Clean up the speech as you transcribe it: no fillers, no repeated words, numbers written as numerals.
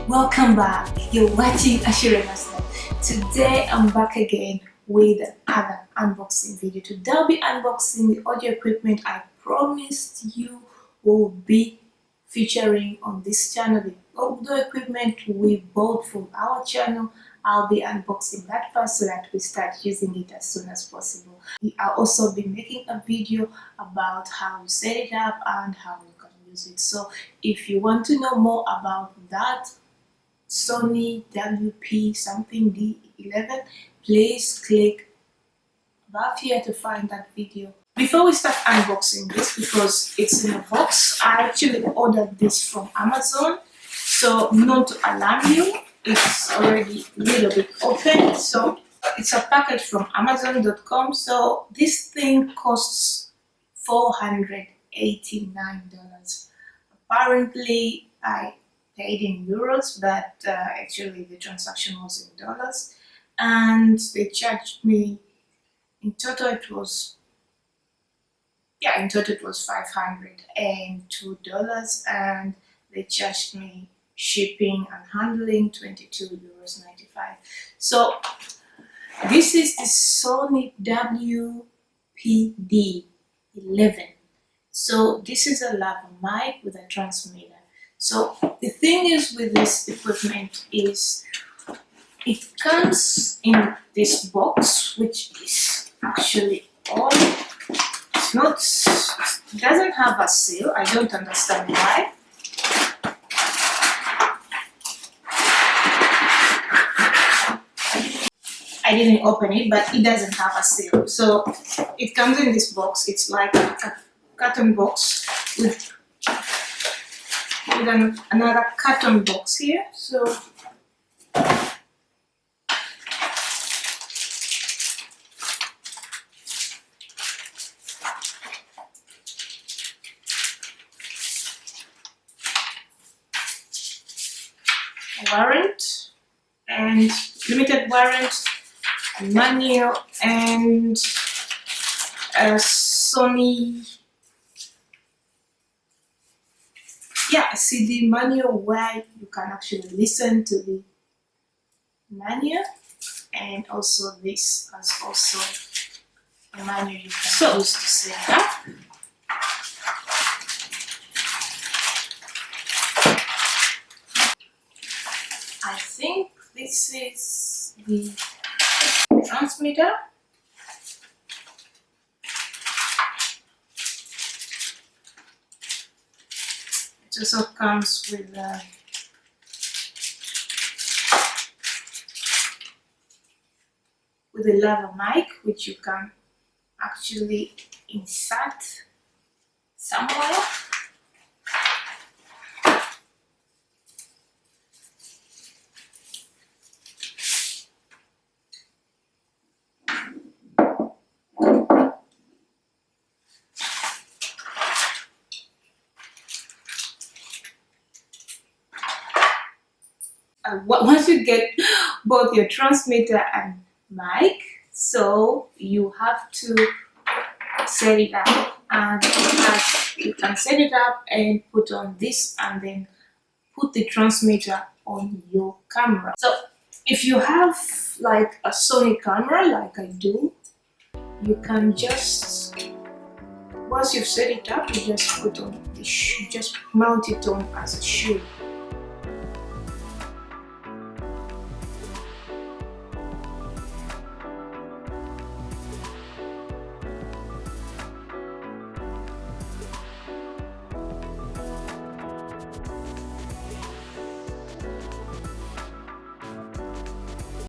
Welcome back. You're watching ACIERO. Today I'm back again with another unboxing video. Today I'll be unboxing the audio equipment I promised you will be featuring on this channel. The audio equipment we bought from our channel, I'll be unboxing that first so that we start using it as soon as possible. I'll also be making a video about how you set it up and how you can use it. So if you want to know more about that Sony Uwp something D11, please click above here to find that video. Before we start unboxing this, because it's in a box, I actually ordered this from Amazon, so not to alarm you, it's already a little bit open. So it's a package from Amazon.com. So this thing costs $489. Apparently I paid in euros, but actually the transaction was in dollars, and they charged me in total it was $502, and they charged me shipping and handling €22.95. So this is the Sony Uwp D11. So this is a Lavalier mic with a transmitter. So the thing is with this equipment is it comes in this box, which is actually all. It doesn't have a seal. I don't understand why. I didn't open it, but it doesn't have a seal. So it comes in this box. It's like a carton box with another carton box here. So warrant and limited warrant, manual, and a Sony CD manual where you can actually listen to the manual, and also this has also a manual you can use to set up. I think this is the transmitter. It also comes with a Lavalier mic, which you can actually insert somewhere. Once you get both your transmitter and mic, so you have to set it up, and you can set it up and put on this and then put the transmitter on your camera. So if you have like a Sony camera like I do, you can just, once you've set it up, you just put on the just mount it on as a shoe.